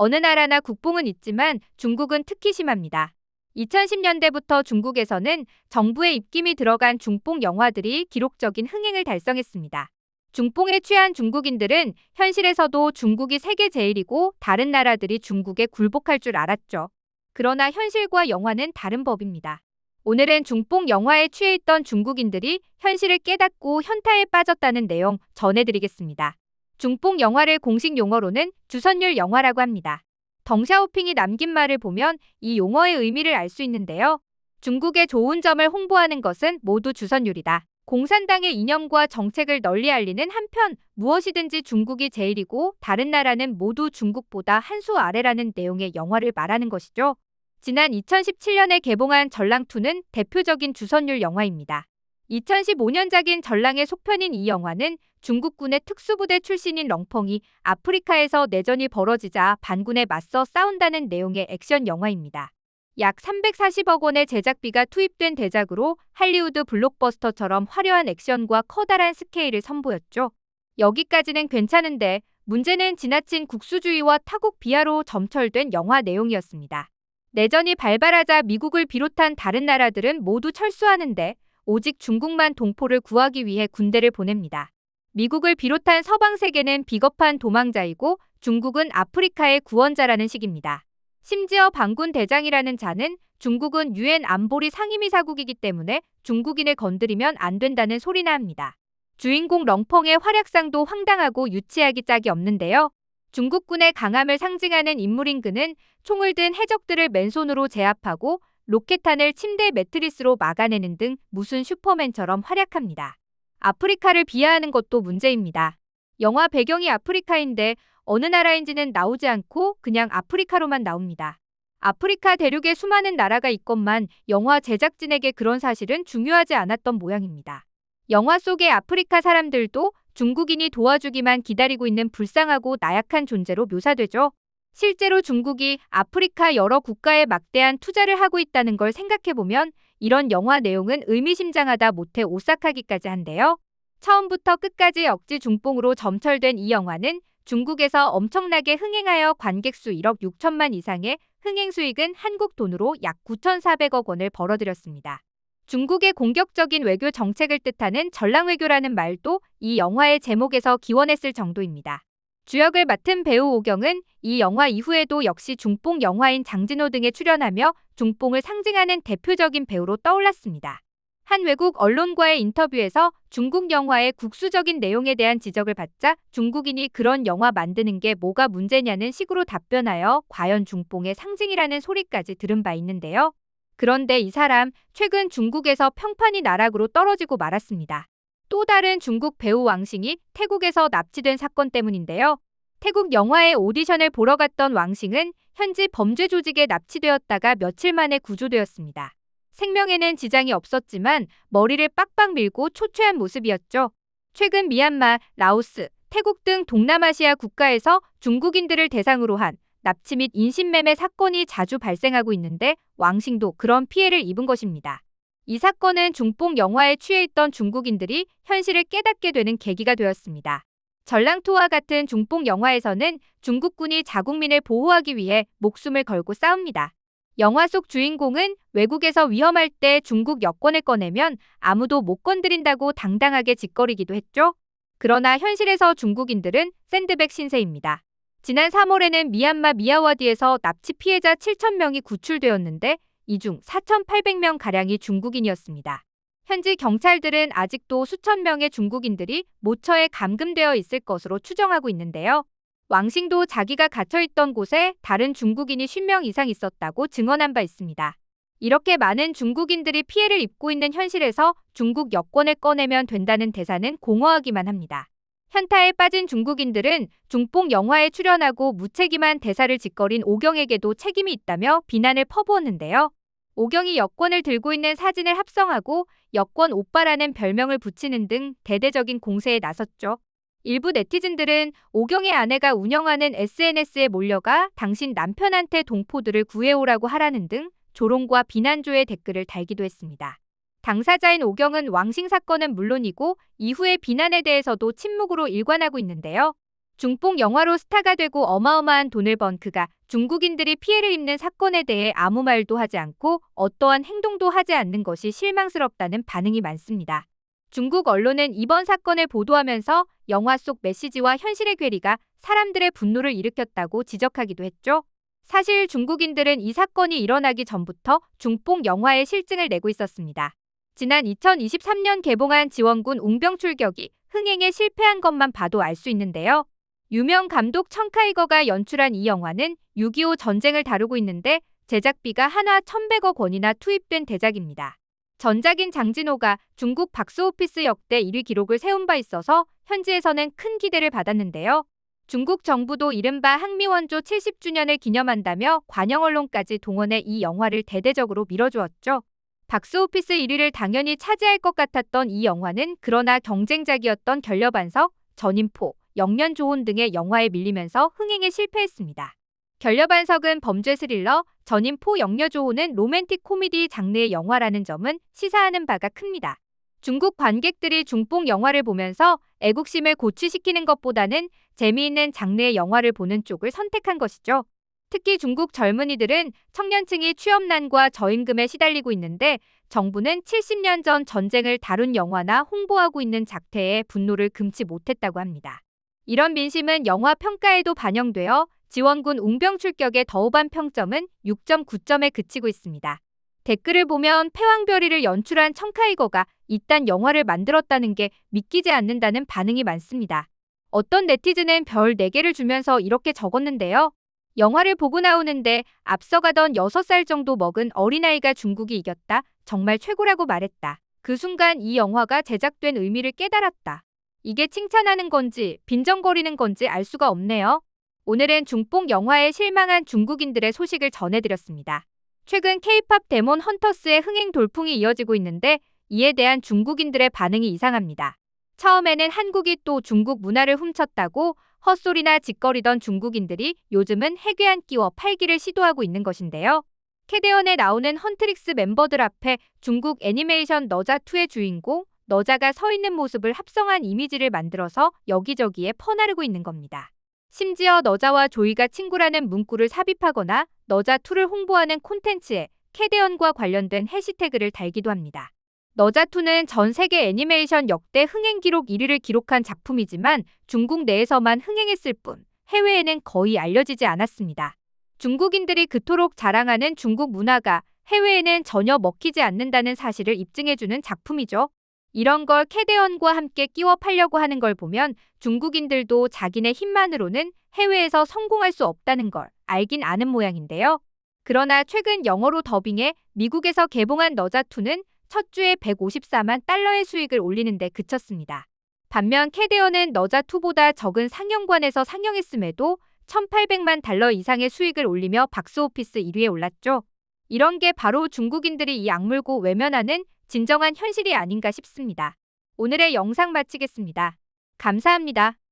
어느 나라나 국뽕은 있지만 중국은 특히 심합니다. 2010년대부터 중국에서는 정부의 입김이 들어간 중뽕 영화들이 기록적인 흥행을 달성했습니다. 중뽕에 취한 중국인들은 현실에서도 중국이 세계 제일이고 다른 나라들이 중국에 굴복할 줄 알았죠. 그러나 현실과 영화는 다른 법입니다. 오늘은 중뽕 영화에 취해 있던 중국인들이 현실을 깨닫고 현타에 빠졌다는 내용 전해드리겠습니다. 중뽕 영화를 공식 용어로는 주선율 영화라고 합니다. 덩샤오핑이 남긴 말을 보면 이 용어의 의미를 알 수 있는데요. 중국의 좋은 점을 홍보하는 것은 모두 주선율이다. 공산당의 이념과 정책을 널리 알리는 한편 무엇이든지 중국이 제일이고 다른 나라는 모두 중국보다 한 수 아래라는 내용의 영화를 말하는 것이죠. 지난 2017년에 개봉한 전랑2는 대표적인 주선율 영화입니다. 2015년작인 전랑의 속편인 이 영화는 중국군의 특수부대 출신인 렁펑이 아프리카에서 내전이 벌어지자 반군에 맞서 싸운다는 내용의 액션 영화입니다. 약 340억 원의 제작비가 투입된 대작으로 할리우드 블록버스터처럼 화려한 액션과 커다란 스케일을 선보였죠. 여기까지는 괜찮은데 문제는 지나친 국수주의와 타국 비하로 점철된 영화 내용이었습니다. 내전이 발발하자 미국을 비롯한 다른 나라들은 모두 철수하는데 오직 중국만 동포를 구하기 위해 군대를 보냅니다. 미국을 비롯한 서방 세계는 비겁한 도망자이고 중국은 아프리카의 구원자라는 식입니다. 심지어 반군 대장이라는 자는 중국은 유엔 안보리 상임이사국이기 때문에 중국인을 건드리면 안 된다는 소리나 합니다. 주인공 렁펑의 활약상도 황당하고 유치하기 짝이 없는데요. 중국군의 강함을 상징하는 인물인 그는 총을 든 해적들을 맨손으로 제압하고 로켓탄을 침대 매트리스로 막아내는 등 무슨 슈퍼맨처럼 활약합니다. 아프리카를 비하하는 것도 문제입니다. 영화 배경이 아프리카인데 어느 나라인지는 나오지 않고 그냥 아프리카로만 나옵니다. 아프리카 대륙에 수많은 나라가 있건만 영화 제작진에게 그런 사실은 중요하지 않았던 모양입니다. 영화 속의 아프리카 사람들도 중국인이 도와주기만 기다리고 있는 불쌍하고 나약한 존재로 묘사되죠. 실제로 중국이 아프리카 여러 국가에 막대한 투자를 하고 있다는 걸 생각해보면 이런 영화 내용은 의미심장하다 못해 오싹하기까지 한데요. 처음부터 끝까지 억지 중뽕으로 점철된 이 영화는 중국에서 엄청나게 흥행하여 관객 수 1억 6천만 이상의 흥행 수익은 한국 돈으로 약 9,400억 원을 벌어들였습니다. 중국의 공격적인 외교 정책을 뜻하는 전랑외교라는 말도 이 영화의 제목에서 기원했을 정도입니다. 주역을 맡은 배우 오경은 이 영화 이후에도 역시 중뽕 영화인 장진호 등에 출연하며 중뽕을 상징하는 대표적인 배우로 떠올랐습니다. 한 외국 언론과의 인터뷰에서 중국 영화의 국수적인 내용에 대한 지적을 받자 중국인이 그런 영화 만드는 게 뭐가 문제냐는 식으로 답변하여 과연 중뽕의 상징이라는 소리까지 들은 바 있는데요. 그런데 이 사람 최근 중국에서 평판이 나락으로 떨어지고 말았습니다. 또 다른 중국 배우 왕싱이 태국에서 납치된 사건 때문인데요. 태국 영화의 오디션을 보러 갔던 왕싱은 현지 범죄 조직에 납치되었다가 며칠 만에 구조되었습니다. 생명에는 지장이 없었지만 머리를 빡빡 밀고 초췌한 모습이었죠. 최근 미얀마, 라오스, 태국 등 동남아시아 국가에서 중국인들을 대상으로 한 납치 및 인신매매 사건이 자주 발생하고 있는데 왕싱도 그런 피해를 입은 것입니다. 이 사건은 중뽕 영화에 취해 있던 중국인들이 현실을 깨닫게 되는 계기가 되었습니다. 전랑2와 같은 중뽕 영화에서는 중국군이 자국민을 보호하기 위해 목숨을 걸고 싸웁니다. 영화 속 주인공은 외국에서 위험할 때 중국 여권을 꺼내면 아무도 못 건드린다고 당당하게 짓거리기도 했죠. 그러나 현실에서 중국인들은 샌드백 신세입니다. 지난 3월에는 미얀마 미야와디에서 납치 피해자 7,000명이 구출되었는데 이 중 4,800명가량이 중국인이었습니다. 현지 경찰들은 아직도 수천 명의 중국인들이 모처에 감금되어 있을 것으로 추정하고 있는데요. 왕싱도 자기가 갇혀있던 곳에 다른 중국인이 50명 이상 있었다고 증언한 바 있습니다. 이렇게 많은 중국인들이 피해를 입고 있는 현실에서 중국 여권을 꺼내면 된다는 대사는 공허하기만 합니다. 현타에 빠진 중국인들은 중뽕 영화에 출연하고 무책임한 대사를 짓거린 오경에게도 책임이 있다며 비난을 퍼부었는데요. 오경이 여권을 들고 있는 사진을 합성하고 여권 오빠라는 별명을 붙이는 등 대대적인 공세에 나섰죠. 일부 네티즌들은 오경의 아내가 운영하는 SNS에 몰려가 당신 남편한테 동포들을 구해오라고 하라는 등 조롱과 비난조의 댓글을 달기도 했습니다. 당사자인 오경은 왕싱 사건은 물론이고 이후의 비난에 대해서도 침묵으로 일관하고 있는데요. 중뽕 영화로 스타가 되고 어마어마한 돈을 번 그가 중국인들이 피해를 입는 사건에 대해 아무 말도 하지 않고 어떠한 행동도 하지 않는 것이 실망스럽다는 반응이 많습니다. 중국 언론은 이번 사건을 보도하면서 영화 속 메시지와 현실의 괴리가 사람들의 분노를 일으켰다고 지적하기도 했죠. 사실 중국인들은 이 사건이 일어나기 전부터 중뽕 영화에 실증을 내고 있었습니다. 지난 2023년 개봉한 지원군 웅병출격이 흥행에 실패한 것만 봐도 알 수 있는데요. 유명 감독 청카이거가 연출한 이 영화는 6.25 전쟁을 다루고 있는데 제작비가 한화 1,100억 원이나 투입된 대작입니다. 전작인 장진호가 중국 박스오피스 역대 1위 기록을 세운 바 있어서 현지에서는 큰 기대를 받았는데요. 중국 정부도 이른바 항미원조 70주년을 기념한다며 관영 언론까지 동원해 이 영화를 대대적으로 밀어주었죠. 박스오피스 1위를 당연히 차지할 것 같았던 이 영화는 그러나 경쟁작이었던 결려반석, 전인포, 영년조혼 등의 영화에 밀리면서 흥행에 실패했습니다. 결려반석은 범죄 스릴러, 전인포 영려조혼은 로맨틱 코미디 장르의 영화라는 점은 시사하는 바가 큽니다. 중국 관객들이 중뽕 영화를 보면서 애국심을 고취시키는 것보다는 재미있는 장르의 영화를 보는 쪽을 선택한 것이죠. 특히 중국 젊은이들은 청년층이 취업난과 저임금에 시달리고 있는데 정부는 70년 전 전쟁을 다룬 영화나 홍보하고 있는 작태에 분노를 금치 못했다고 합니다. 이런 민심은 영화 평가에도 반영되어 지원군 웅병출격의 더우반 평점은 6.9점에 그치고 있습니다. 댓글을 보면 패왕별이를 연출한 청카이거가 이딴 영화를 만들었다는 게 믿기지 않는다는 반응이 많습니다. 어떤 네티즌은 별 4개를 주면서 이렇게 적었는데요. 영화를 보고 나오는데 앞서가던 6살 정도 먹은 어린아이가 중국이 이겼다. 정말 최고라고 말했다. 그 순간 이 영화가 제작된 의미를 깨달았다. 이게 칭찬하는 건지 빈정거리는 건지 알 수가 없네요. 오늘은 중뽕 영화에 실망한 중국인들의 소식을 전해드렸습니다. 최근 K-팝 데몬 헌터스의 흥행 돌풍이 이어지고 있는데 이에 대한 중국인들의 반응이 이상합니다. 처음에는 한국이 또 중국 문화를 훔쳤다고 헛소리나 짓거리던 중국인들이 요즘은 해괴한 끼워 팔기를 시도하고 있는 것인데요. 캐대언에 나오는 헌트릭스 멤버들 앞에 중국 애니메이션 너자2의 주인공 너자가 서 있는 모습을 합성한 이미지를 만들어서 여기저기에 퍼나르고 있는 겁니다. 심지어 너자와 조이가 친구라는 문구를 삽입하거나 너자2를 홍보하는 콘텐츠에 캐대언과 관련된 해시태그를 달기도 합니다. 너자2는 전 세계 애니메이션 역대 흥행 기록 1위를 기록한 작품이지만 중국 내에서만 흥행했을 뿐 해외에는 거의 알려지지 않았습니다. 중국인들이 그토록 자랑하는 중국 문화가 해외에는 전혀 먹히지 않는다는 사실을 입증해주는 작품이죠. 이런 걸 캐대언과 함께 끼워 팔려고 하는 걸 보면 중국인들도 자기네 힘만으로는 해외에서 성공할 수 없다는 걸 알긴 아는 모양인데요. 그러나 최근 영어로 더빙해 미국에서 개봉한 너자2는 첫 주에 154만 달러의 수익을 올리는 데 그쳤습니다. 반면 캐대언은 너자2보다 적은 상영관에서 상영했음에도 1,800만 달러 이상의 수익을 올리며 박스오피스 1위에 올랐죠. 이런 게 바로 중국인들이 이 악물고 외면하는 진정한 현실이 아닌가 싶습니다. 오늘의 영상 마치겠습니다. 감사합니다.